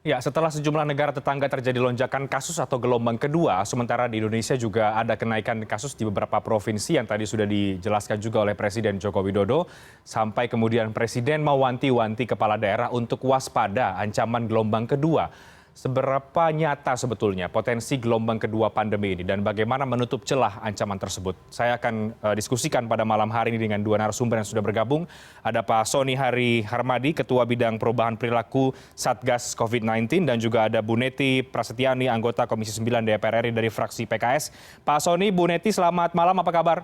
Ya, setelah sejumlah negara tetangga terjadi lonjakan kasus atau gelombang kedua, sementara di Indonesia juga ada kenaikan kasus di beberapa provinsi yang tadi sudah dijelaskan juga oleh Presiden Joko Widodo, sampai kemudian Presiden mewanti-wanti kepala daerah untuk waspada ancaman gelombang kedua. Seberapa nyata sebetulnya potensi gelombang kedua pandemi ini dan bagaimana menutup celah ancaman tersebut? Saya akan diskusikan pada malam hari ini dengan dua narasumber yang sudah bergabung. Ada Pak Sony Hari Harmadi, Ketua Bidang Perubahan Perilaku Satgas COVID-19, dan juga ada Bu Neti Prasetyani, anggota Komisi 9 DPR RI dari fraksi PKS. Pak Sony, Bu Neti, selamat malam, apa kabar?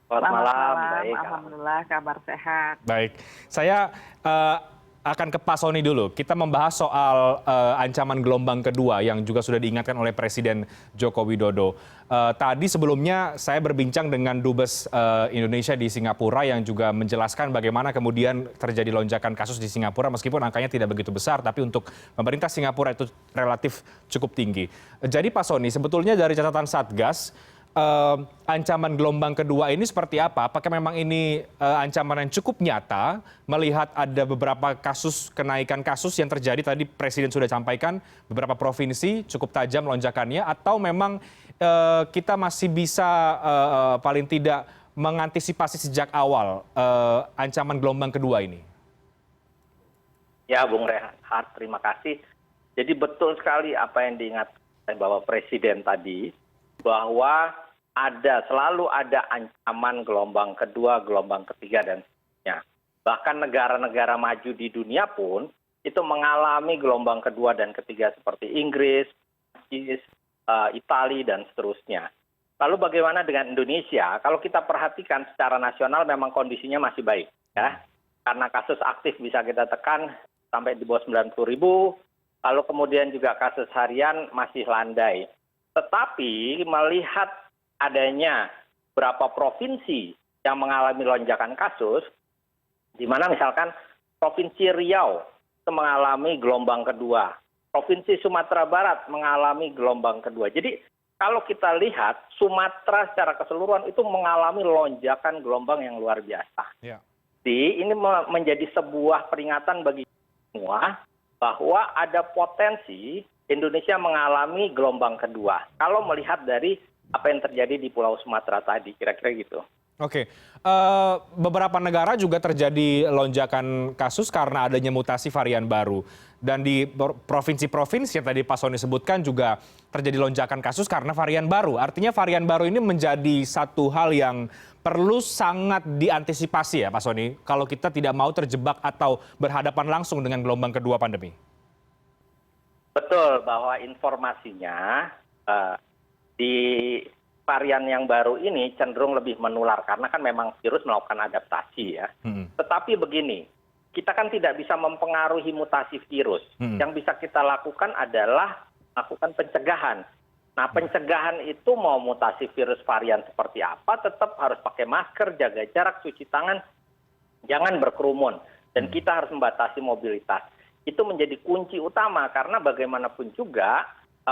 Selamat malam, baik. Alhamdulillah kabar sehat. Baik, saya akan ke Pak Sony dulu. Kita membahas soal ancaman gelombang kedua yang juga sudah diingatkan oleh Presiden Joko Widodo. Tadi sebelumnya saya berbincang dengan Dubes Indonesia di Singapura yang juga menjelaskan bagaimana kemudian terjadi lonjakan kasus di Singapura meskipun angkanya tidak begitu besar, tapi untuk pemerintah Singapura itu relatif cukup tinggi. Jadi Pak Sony, sebetulnya dari catatan Satgas, ancaman gelombang kedua ini seperti apa? Apakah memang ini ancaman yang cukup nyata melihat ada beberapa kenaikan kasus yang terjadi tadi Presiden sudah sampaikan beberapa provinsi cukup tajam lonjakannya, atau memang kita masih bisa paling tidak mengantisipasi sejak awal ancaman gelombang kedua ini? Ya, Bung Reinhardt, terima kasih. Jadi betul sekali apa yang diingatkan Bapak Presiden tadi, bahwa selalu ada ancaman gelombang kedua, gelombang ketiga, dan seterusnya. Bahkan negara-negara maju di dunia pun itu mengalami gelombang kedua dan ketiga seperti Inggris, Prancis, Italia, dan seterusnya. Lalu bagaimana dengan Indonesia? Kalau kita perhatikan secara nasional memang kondisinya masih baik, ya. Karena kasus aktif bisa kita tekan sampai di bawah 90.000, lalu kemudian juga kasus harian masih landai. Tetapi melihat adanya beberapa provinsi yang mengalami lonjakan kasus, di mana misalkan Provinsi Riau itu mengalami gelombang kedua, Provinsi Sumatera Barat mengalami gelombang kedua. Jadi kalau kita lihat Sumatera secara keseluruhan itu mengalami lonjakan gelombang yang luar biasa. Ya. Jadi ini menjadi sebuah peringatan bagi semua bahwa ada potensi Indonesia mengalami gelombang kedua. Kalau melihat dari apa yang terjadi di Pulau Sumatera tadi, kira-kira gitu. Oke, beberapa negara juga terjadi lonjakan kasus karena adanya mutasi varian baru. Dan di provinsi-provinsi yang tadi Pak Sony sebutkan juga terjadi lonjakan kasus karena varian baru. Artinya varian baru ini menjadi satu hal yang perlu sangat diantisipasi ya Pak Sony, kalau kita tidak mau terjebak atau berhadapan langsung dengan gelombang kedua pandemi. Betul, bahwa informasinya di varian yang baru ini cenderung lebih menular karena kan memang virus melakukan adaptasi ya. Tetapi begini, kita kan tidak bisa mempengaruhi mutasi virus. Yang bisa kita lakukan adalah melakukan pencegahan. Nah, pencegahan itu mau mutasi virus varian seperti apa, tetap harus pakai masker, jaga jarak, cuci tangan, jangan berkerumun. Dan kita harus membatasi mobilitas. Itu menjadi kunci utama karena bagaimanapun juga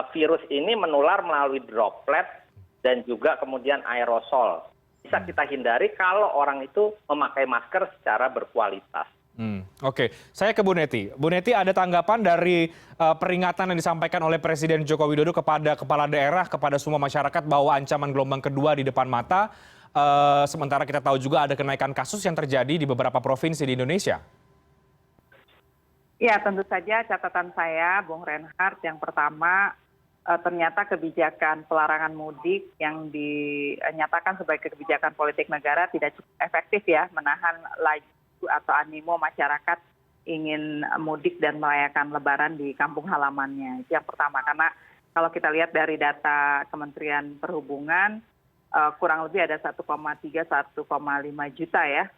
virus ini menular melalui droplet dan juga kemudian aerosol. Bisa kita hindari kalau orang itu memakai masker secara berkualitas. Oke, saya ke Bu Neti. Bu Neti, ada tanggapan dari peringatan yang disampaikan oleh Presiden Joko Widodo kepada kepala daerah, kepada semua masyarakat bahwa ancaman gelombang kedua di depan mata, sementara kita tahu juga ada kenaikan kasus yang terjadi di beberapa provinsi di Indonesia? Ya, tentu saja catatan saya, Bung Reinhardt, yang pertama ternyata kebijakan pelarangan mudik yang dinyatakan sebagai kebijakan politik negara tidak cukup efektif ya, menahan laju atau animo masyarakat ingin mudik dan merayakan Lebaran di kampung halamannya. Itu yang pertama, karena kalau kita lihat dari data Kementerian Perhubungan, kurang lebih ada 1,3–1,5 juta ya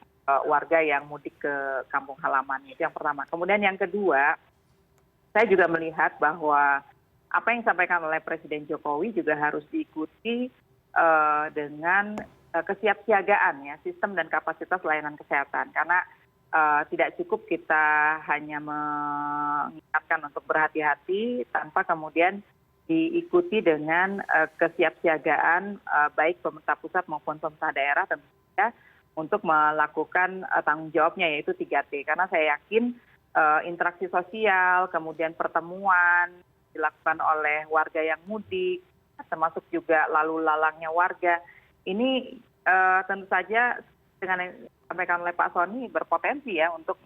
warga yang mudik ke kampung halaman. Itu yang pertama. Kemudian yang kedua, saya juga melihat bahwa apa yang disampaikan oleh Presiden Jokowi juga harus diikuti dengan kesiapsiagaan ya, sistem dan kapasitas layanan kesehatan. Karena tidak cukup kita hanya mengingatkan untuk berhati-hati tanpa kemudian diikuti dengan kesiapsiagaan baik pemerintah pusat maupun pemerintah daerah tentu saja untuk melakukan tanggung jawabnya, yaitu 3T. Karena saya yakin interaksi sosial, kemudian pertemuan dilakukan oleh warga yang mudik, termasuk juga lalu lalangnya warga. Ini tentu saja dengan yang disampaikan oleh Pak Sony berpotensi ya untuk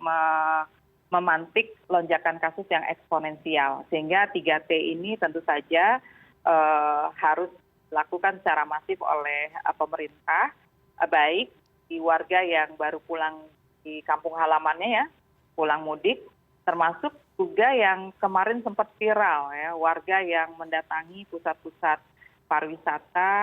memantik lonjakan kasus yang eksponensial. Sehingga 3T ini tentu saja harus dilakukan secara masif oleh pemerintah, baik di warga yang baru pulang di kampung halamannya ya, pulang mudik, termasuk juga yang kemarin sempat viral ya, warga yang mendatangi pusat-pusat pariwisata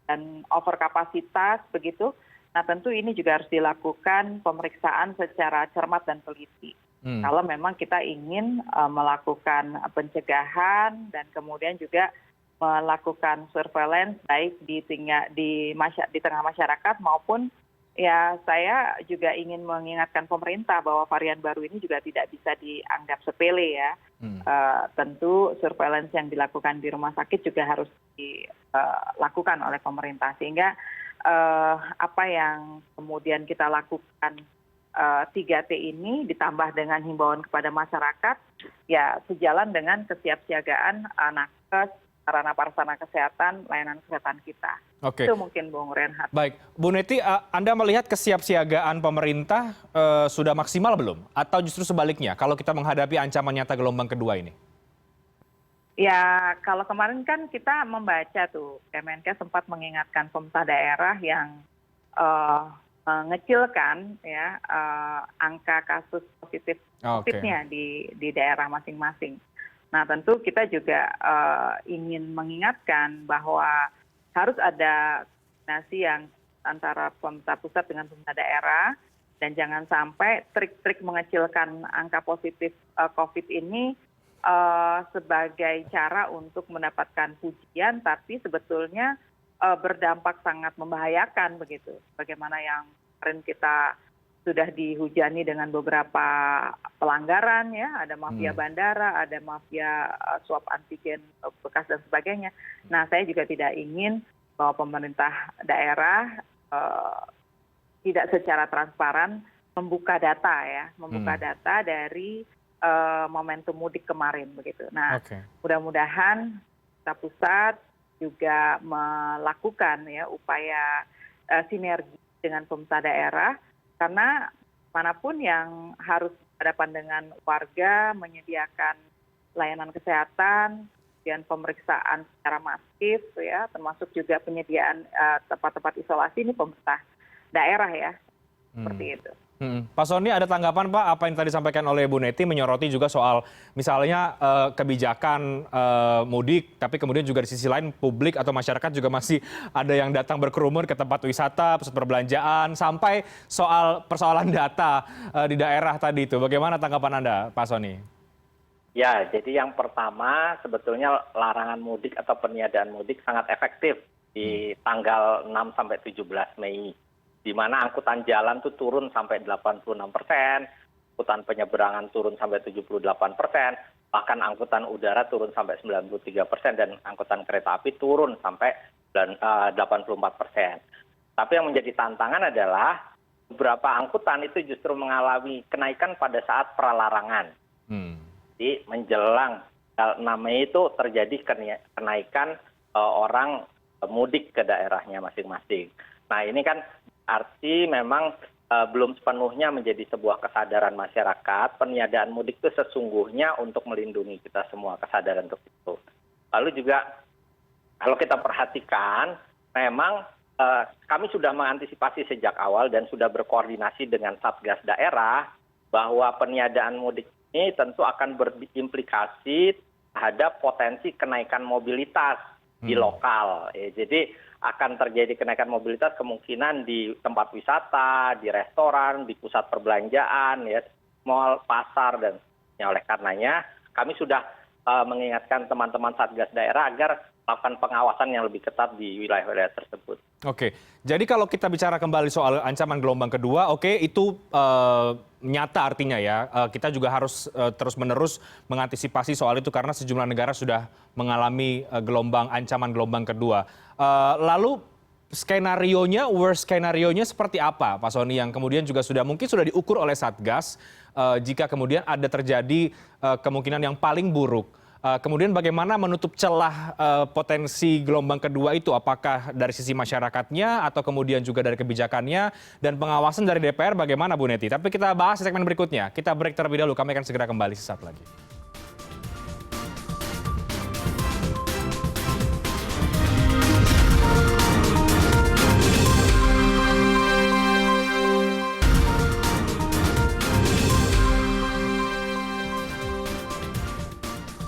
dan overkapasitas begitu. Nah tentu ini juga harus dilakukan pemeriksaan secara cermat dan teliti. Kalau memang kita ingin melakukan pencegahan dan kemudian juga melakukan surveillance baik di tengah masyarakat maupun ya saya juga ingin mengingatkan pemerintah bahwa varian baru ini juga tidak bisa dianggap sepele ya. Tentu surveillance yang dilakukan di rumah sakit juga harus dilakukan oleh pemerintah sehingga apa yang kemudian kita lakukan 3T ini ditambah dengan himbauan kepada masyarakat ya sejalan dengan kesiapsiagaan nakes, sarana prasarana kesehatan, layanan kesehatan kita. Oke. Itu mungkin Bung Reinhardt. Baik, Bu Neti, Anda melihat kesiapsiagaan pemerintah sudah maksimal belum? Atau justru sebaliknya, kalau kita menghadapi ancaman nyata gelombang kedua ini? Ya, kalau kemarin kan kita membaca tuh, Kemenkes sempat mengingatkan pemerintah daerah yang mengecilkan ya angka kasus positif COVID-nya di daerah masing-masing. Nah tentu kita juga ingin mengingatkan bahwa harus ada koordinasi yang antara pemerintah pusat dengan pemerintah daerah dan jangan sampai trik-trik mengecilkan angka positif COVID ini sebagai cara untuk mendapatkan pujian tapi sebetulnya berdampak sangat membahayakan begitu. Bagaimana yang kemarin kita sudah dihujani dengan beberapa pelanggaran ya, ada mafia bandara, ada mafia swab antigen bekas dan sebagainya. Nah, saya juga tidak ingin bahwa pemerintah daerah tidak secara transparan membuka data ya, membuka data dari momentum mudik kemarin begitu. Nah, mudah-mudahan kita pusat juga melakukan ya upaya sinergi dengan pemerintah daerah karena manapun yang harus berhadapan dengan warga menyediakan layanan kesehatan, kemudian pemeriksaan secara masif ya, termasuk juga penyediaan tempat-tempat isolasi ini pemerintah daerah ya, seperti itu. Pak Sony ada tanggapan Pak apa yang tadi disampaikan oleh Bu Neti menyoroti juga soal misalnya kebijakan mudik tapi kemudian juga di sisi lain publik atau masyarakat juga masih ada yang datang berkerumun ke tempat wisata, pusat perbelanjaan sampai soal persoalan data di daerah tadi itu. Bagaimana tanggapan Anda Pak Sony? Ya, jadi yang pertama sebetulnya larangan mudik atau peniadaan mudik sangat efektif di tanggal 6 sampai 17 Mei. Di mana angkutan jalan itu turun sampai 86%, angkutan penyeberangan turun sampai 78%, bahkan angkutan udara turun sampai 93%, dan angkutan kereta api turun sampai 84%. Tapi yang menjadi tantangan adalah beberapa angkutan itu justru mengalami kenaikan pada saat pralarangan. Jadi menjelang 6 Mei itu terjadi kenaikan orang mudik ke daerahnya masing-masing. Nah ini kan arti memang belum sepenuhnya menjadi sebuah kesadaran masyarakat. Peniadaan mudik itu sesungguhnya untuk melindungi kita semua, kesadaran untuk itu. Lalu juga kalau kita perhatikan, memang kami sudah mengantisipasi sejak awal dan sudah berkoordinasi dengan Satgas daerah bahwa peniadaan mudik ini tentu akan berimplikasi terhadap potensi kenaikan mobilitas di lokal. Jadi akan terjadi kenaikan mobilitas kemungkinan di tempat wisata, di restoran, di pusat perbelanjaan, ya, mal, pasar, dan oleh karenanya kami sudah mengingatkan teman-teman Satgas daerah agar melakukan pengawasan yang lebih ketat di wilayah-wilayah tersebut. Oke, jadi kalau kita bicara kembali soal ancaman gelombang kedua, oke, itu nyata artinya ya. Kita juga harus terus-menerus mengantisipasi soal itu karena sejumlah negara sudah mengalami ancaman gelombang kedua. Lalu skenarionya, worst skenarionya seperti apa, Pak Soni, yang kemudian juga mungkin sudah diukur oleh Satgas jika kemudian ada terjadi kemungkinan yang paling buruk. Kemudian bagaimana menutup celah potensi gelombang kedua itu? Apakah dari sisi masyarakatnya atau kemudian juga dari kebijakannya dan pengawasan dari DPR bagaimana, Bu Neti? Tapi kita bahas di segmen berikutnya. Kita break terlebih dahulu. Kami akan segera kembali sesaat lagi.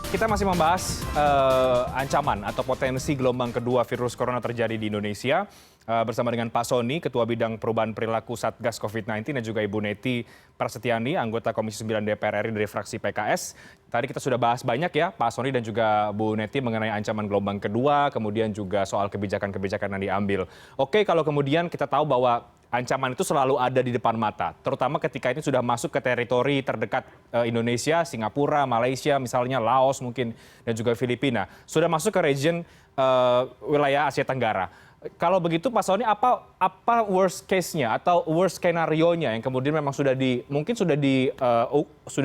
Kita masih membahas ancaman atau potensi gelombang kedua virus corona terjadi di Indonesia bersama dengan Pak Soni, Ketua Bidang Perubahan Perilaku Satgas COVID-19, dan juga Ibu Neti Prasetyani, anggota Komisi 9 DPR RI dari fraksi PKS. Tadi kita sudah bahas banyak ya, Pak Soni dan juga Bu Neti, mengenai ancaman gelombang kedua, kemudian juga soal kebijakan-kebijakan yang diambil. Oke, kalau kemudian kita tahu bahwa ancaman itu selalu ada di depan mata, terutama ketika ini sudah masuk ke teritori terdekat Indonesia, Singapura, Malaysia, misalnya Laos mungkin, dan juga Filipina. Sudah masuk ke region wilayah Asia Tenggara. Kalau begitu Pak Soni, apa worst case-nya atau worst skenario-nya yang kemudian memang mungkin sudah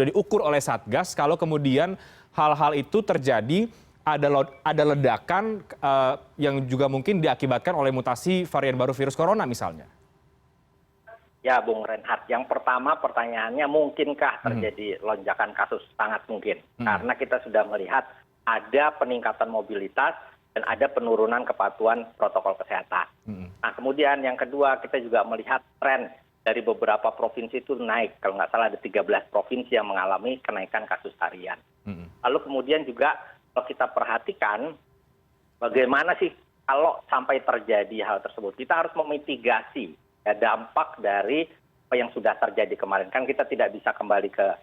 diukur oleh Satgas kalau kemudian hal-hal itu terjadi, ada ledakan yang juga mungkin diakibatkan oleh mutasi varian baru virus corona misalnya? Ya, Bung Reinhardt. Yang pertama pertanyaannya, mungkinkah terjadi lonjakan kasus? Sangat mungkin. Karena kita sudah melihat ada peningkatan mobilitas dan ada penurunan kepatuhan protokol kesehatan. Nah, kemudian yang kedua, kita juga melihat tren dari beberapa provinsi itu naik. Kalau nggak salah ada 13 provinsi yang mengalami kenaikan kasus harian. Lalu kemudian juga kalau kita perhatikan bagaimana sih kalau sampai terjadi hal tersebut. Kita harus memitigasi ya dampak dari apa yang sudah terjadi kemarin. Kan kita tidak bisa kembali ke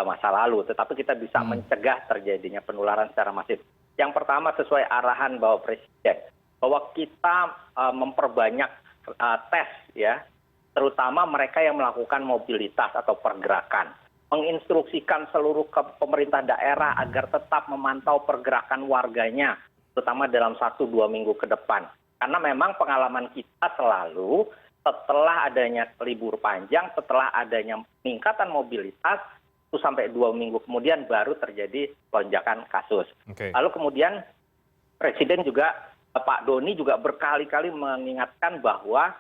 masa lalu, tetapi kita bisa mencegah terjadinya penularan secara masif. Yang pertama, sesuai arahan Bapak Presiden, bahwa kita memperbanyak tes ya, terutama mereka yang melakukan mobilitas atau pergerakan. Menginstruksikan seluruh pemerintah daerah agar tetap memantau pergerakan warganya, terutama dalam 1-2 minggu ke depan. Karena memang pengalaman kita selalu setelah adanya libur panjang, setelah adanya peningkatan mobilitas, 1-2 minggu kemudian baru terjadi lonjakan kasus. Lalu kemudian Presiden juga, Pak Doni juga berkali-kali mengingatkan bahwa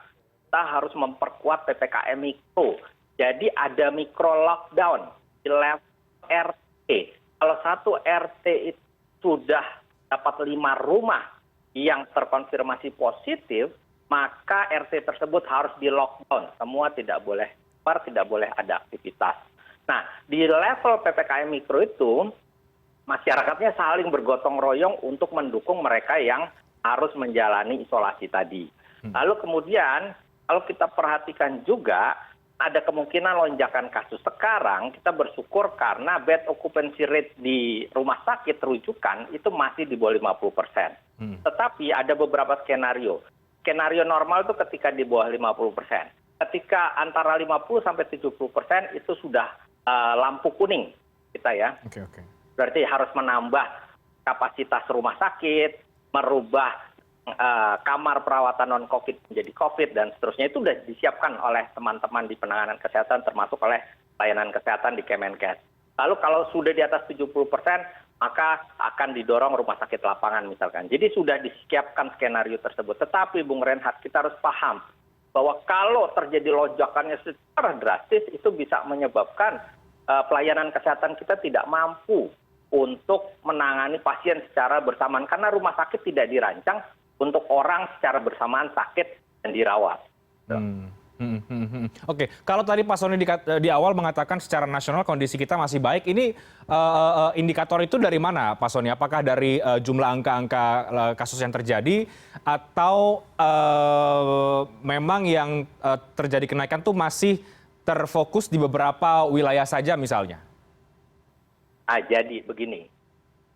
kita harus memperkuat PPKM Mikro. Jadi ada mikro lockdown di level RT. Kalau satu RT itu sudah dapat 5 rumah yang terkonfirmasi positif, maka RT tersebut harus di lockdown. Semua tidak boleh keluar, tidak boleh ada aktivitas. Nah, di level PPKM Mikro itu, masyarakatnya saling bergotong royong untuk mendukung mereka yang harus menjalani isolasi tadi. Lalu kemudian, kalau kita perhatikan juga, ada kemungkinan lonjakan kasus. Sekarang kita bersyukur karena bed occupancy rate di rumah sakit rujukan itu masih di bawah 50%. Tetapi ada beberapa skenario. Skenario normal itu ketika di bawah 50%. Ketika antara 50-70% itu sudah lampu kuning kita ya. Berarti harus menambah kapasitas rumah sakit, merubah kamar perawatan non-COVID menjadi COVID, dan seterusnya. Itu sudah disiapkan oleh teman-teman di penanganan kesehatan, termasuk oleh layanan kesehatan di Kemenkes. Lalu kalau sudah di atas 70%, maka akan didorong rumah sakit lapangan misalkan. Jadi sudah disiapkan skenario tersebut. Tetapi Bung Reinhardt, kita harus paham bahwa kalau terjadi lonjakannya secara drastis, itu bisa menyebabkan pelayanan kesehatan kita tidak mampu untuk menangani pasien secara bersamaan. Karena rumah sakit tidak dirancang untuk orang secara bersamaan sakit dan dirawat. Oke, kalau tadi Pak Soni di awal mengatakan secara nasional kondisi kita masih baik, ini indikator itu dari mana Pak Soni? Apakah dari jumlah angka-angka kasus yang terjadi, atau memang yang terjadi kenaikan itu masih terfokus di beberapa wilayah saja misalnya? Jadi begini,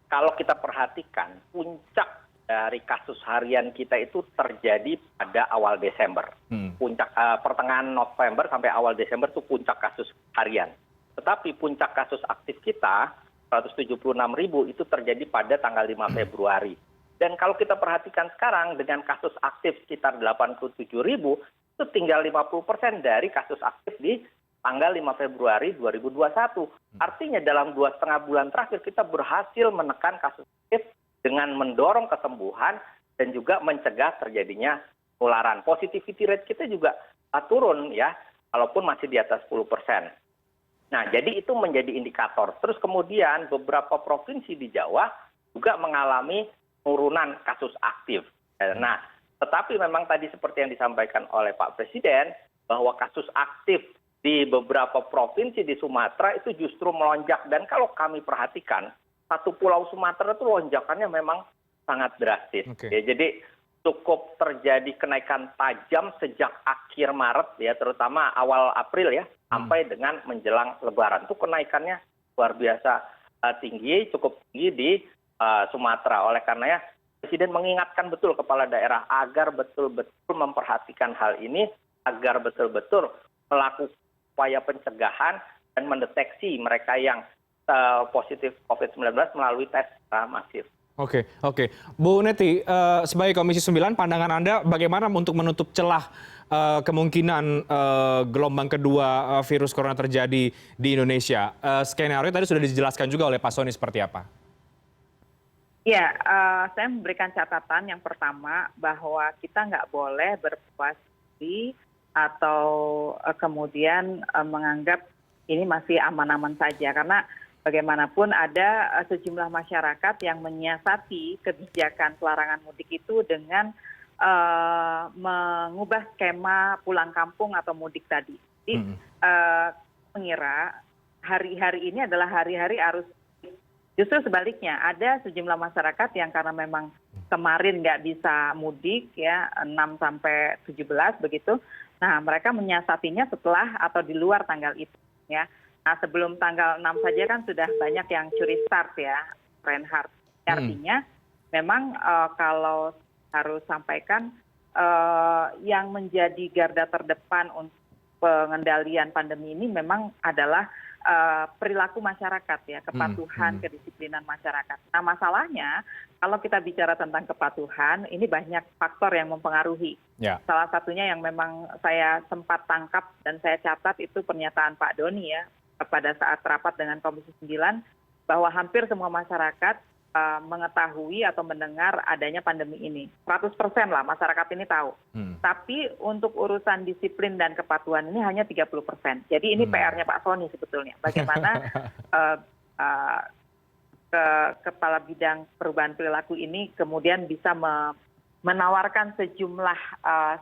kalau kita perhatikan puncak dari kasus harian kita itu terjadi pada awal Desember. Puncak pertengahan November sampai awal Desember itu puncak kasus harian. Tetapi puncak kasus aktif kita 176.000 itu terjadi pada tanggal 5 Februari. Dan kalau kita perhatikan sekarang dengan kasus aktif sekitar 87.000, itu tinggal 50% dari kasus aktif di tanggal 5 Februari 2021. Artinya dalam 2,5 bulan terakhir kita berhasil menekan kasus aktif dengan mendorong kesembuhan dan juga mencegah terjadinya penularan. Positivity rate kita juga turun ya, walaupun masih di atas 10%. Nah, jadi itu menjadi indikator. Terus kemudian beberapa provinsi di Jawa juga mengalami penurunan kasus aktif. Nah, tetapi memang tadi seperti yang disampaikan oleh Pak Presiden, bahwa kasus aktif di beberapa provinsi di Sumatera itu justru melonjak. Dan kalau kami perhatikan, satu pulau Sumatera itu lonjakannya memang sangat drastis. Ya, jadi cukup terjadi kenaikan tajam sejak akhir Maret, ya, terutama awal April ya, sampai dengan menjelang Lebaran. Itu kenaikannya luar biasa tinggi, cukup tinggi di Sumatera. Oleh karenanya Presiden mengingatkan betul kepala daerah agar betul-betul memperhatikan hal ini, agar betul-betul melakukan upaya pencegahan dan mendeteksi mereka yang positif COVID-19 melalui tes masif. Oke. Bu Neti, sebagai Komisi 9, pandangan Anda bagaimana untuk menutup celah kemungkinan gelombang kedua virus corona terjadi di Indonesia? Skenario tadi sudah dijelaskan juga oleh Pak Soni seperti apa? Ya, saya memberikan catatan yang pertama bahwa kita nggak boleh berpuas diri atau kemudian menganggap ini masih aman-aman saja. Karena bagaimanapun ada sejumlah masyarakat yang menyiasati kebijakan pelarangan mudik itu dengan mengubah skema pulang kampung atau mudik tadi. Jadi mengira hari-hari ini adalah hari-hari arus. Justru sebaliknya, ada sejumlah masyarakat yang karena memang kemarin nggak bisa mudik, ya 6 sampai 17 begitu. Nah, mereka menyiasatinya setelah atau di luar tanggal itu, ya. Nah, sebelum tanggal 6 saja kan sudah banyak yang curi start ya, Reinhardt. Artinya memang kalau harus sampaikan yang menjadi garda terdepan untuk pengendalian pandemi ini memang adalah perilaku masyarakat ya, kepatuhan, kedisiplinan masyarakat. Nah, masalahnya kalau kita bicara tentang kepatuhan, ini banyak faktor yang mempengaruhi. Ya. Salah satunya yang memang saya sempat tangkap dan saya catat itu pernyataan Pak Doni ya, pada saat rapat dengan Komisi 9, bahwa hampir semua masyarakat mengetahui atau mendengar adanya pandemi ini. 100% lah masyarakat ini tahu. Tapi untuk urusan disiplin dan kepatuhan ini hanya 30%. Jadi ini PR-nya Pak Soni sebetulnya. Bagaimana Kepala Bidang Perubahan Perilaku ini kemudian bisa menawarkan sejumlah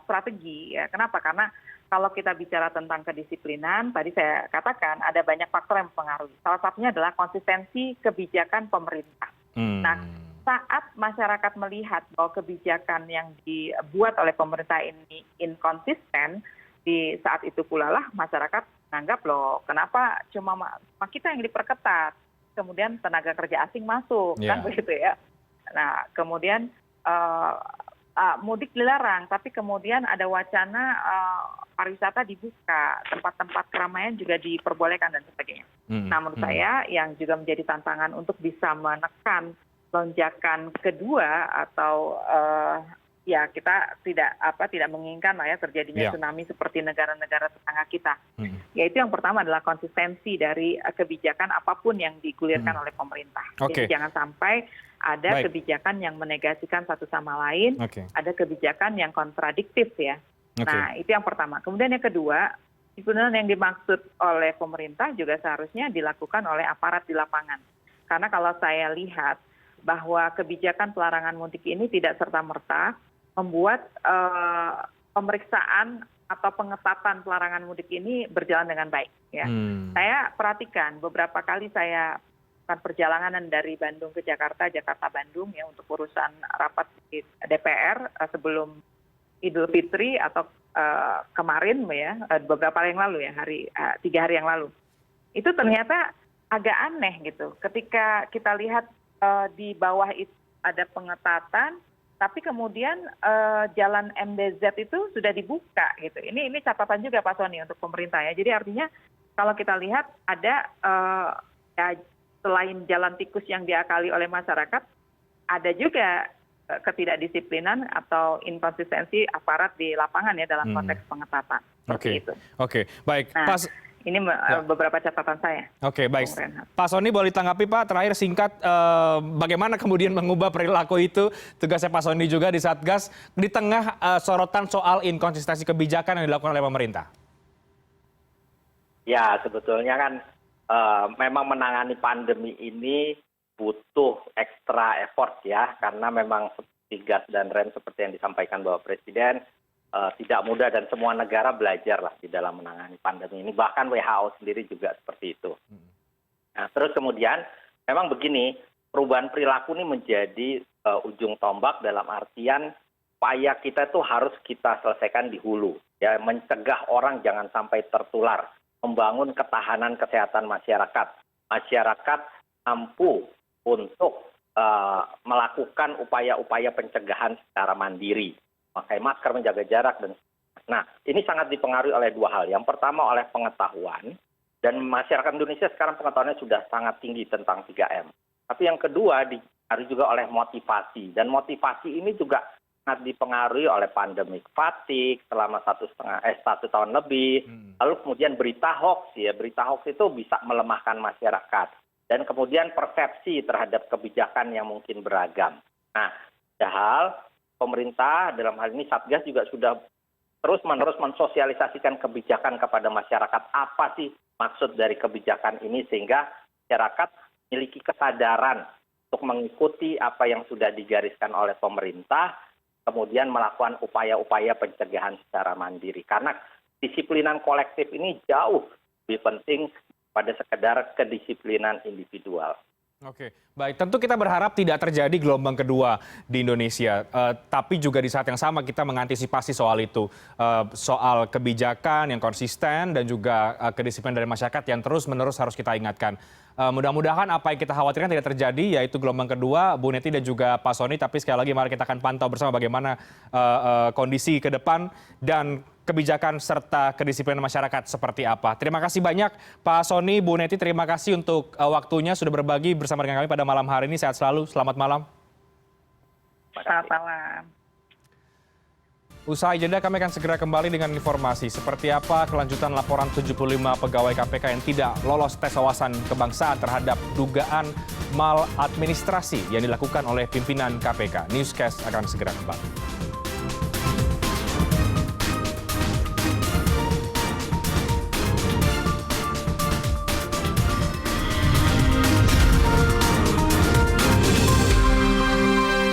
strategi. Ya. Kenapa? Karena kalau kita bicara tentang kedisiplinan, tadi saya katakan ada banyak faktor yang mempengaruhi. Salah satunya adalah konsistensi kebijakan pemerintah. Nah, saat masyarakat melihat bahwa kebijakan yang dibuat oleh pemerintah ini inkonsisten, di saat itu pula lah masyarakat menganggap loh, kenapa cuma kita yang diperketat, kemudian tenaga kerja asing masuk, kan begitu ya. Nah, kemudian mudik dilarang, tapi kemudian ada wacana pariwisata dibuka, tempat-tempat keramaian juga diperbolehkan dan sebagainya. Nah, menurut saya yang juga menjadi tantangan untuk bisa menekan lonjakan kedua atau ya kita tidak menginginkan lah ya terjadinya tsunami seperti negara-negara tetangga kita. Yaitu yang pertama adalah konsistensi dari kebijakan apapun yang digulirkan oleh pemerintah. Jadi jangan sampai ada kebijakan yang menegasikan satu sama lain, ada kebijakan yang kontradiktif ya. Nah, itu yang pertama. Kemudian yang kedua, sebenarnya yang dimaksud oleh pemerintah juga seharusnya dilakukan oleh aparat di lapangan. Karena kalau saya lihat bahwa kebijakan pelarangan mudik ini tidak serta-merta membuat pemeriksaan atau pengetatan pelarangan mudik ini berjalan dengan baik. Ya. Saya perhatikan beberapa kali saya melakukan perjalanan dari Bandung ke Jakarta, Jakarta-Bandung ya untuk urusan rapat di DPR sebelum Idul Fitri atau kemarin ya beberapa hari yang lalu ya 3 hari yang lalu. Itu ternyata agak aneh gitu. Ketika kita lihat di bawah itu ada pengetatan, tapi kemudian jalan MBZ itu sudah dibuka gitu. Ini catatan juga Pak Soni untuk pemerintah ya. Jadi artinya kalau kita lihat ada ya, selain jalan tikus yang diakali oleh masyarakat, ada juga ketidakdisiplinan atau inkonsistensi aparat di lapangan ya dalam konteks pengetatan. Oke, baik. Nah, ini beberapa catatan saya. Oke, baik. Pak Soni boleh ditanggapi Pak, terakhir singkat, bagaimana kemudian mengubah perilaku itu, tugasnya Pak Soni juga di Satgas, di tengah sorotan soal inkonsistensi kebijakan yang dilakukan oleh pemerintah? Ya, sebetulnya kan memang menangani pandemi ini butuh ekstra effort ya, karena memang seperti gas dan rem seperti yang disampaikan Bapak Presiden, tidak mudah dan semua negara belajar lah di dalam menangani pandemi ini. Bahkan WHO sendiri juga seperti itu. Nah, terus kemudian memang begini, perubahan perilaku ini menjadi ujung tombak dalam artian upaya kita itu harus kita selesaikan di hulu. Ya, mencegah orang jangan sampai tertular, membangun ketahanan kesehatan masyarakat. Masyarakat mampu untuk melakukan upaya-upaya pencegahan secara mandiri, memakai masker, menjaga jarak, dan nah ini sangat dipengaruhi oleh dua hal. Yang pertama oleh pengetahuan, dan masyarakat Indonesia sekarang pengetahuannya sudah sangat tinggi tentang 3M. Tapi yang kedua dipengaruhi juga oleh motivasi, dan motivasi ini juga sangat dipengaruhi oleh pandemic fatigue selama 1 tahun lebih. Lalu kemudian berita hoax ya, berita hoax itu bisa melemahkan masyarakat. Dan kemudian persepsi terhadap kebijakan yang mungkin beragam. Nah, padahal pemerintah dalam hal ini Satgas juga sudah terus-menerus mensosialisasikan kebijakan kepada masyarakat. Apa sih maksud dari kebijakan ini sehingga masyarakat memiliki kesadaran untuk mengikuti apa yang sudah digariskan oleh pemerintah, kemudian melakukan upaya-upaya pencegahan secara mandiri. Karena disiplinan kolektif ini jauh lebih penting pada sekedar kedisiplinan individual. Oke, baik. Tentu kita berharap tidak terjadi gelombang kedua di Indonesia. Tapi juga di saat yang sama kita mengantisipasi soal itu. Soal kebijakan yang konsisten dan juga kedisiplinan dari masyarakat yang terus-menerus harus kita ingatkan. Mudah-mudahan apa yang kita khawatirkan tidak terjadi, yaitu gelombang kedua, Bu Neti dan juga Pak Soni. Tapi sekali lagi mari kita akan pantau bersama bagaimana kondisi ke depan dan kebijakan serta kedisiplinan masyarakat seperti apa. Terima kasih banyak Pak Soni, Bu Neti, terima kasih untuk waktunya sudah berbagi bersama dengan kami pada malam hari ini. Sehat selalu, selamat malam. Selamat malam. Usai jeda kami akan segera kembali dengan informasi seperti apa kelanjutan laporan 75 pegawai KPK yang tidak lolos tes wawasan kebangsaan terhadap dugaan maladministrasi yang dilakukan oleh pimpinan KPK. Newscast akan segera kembali.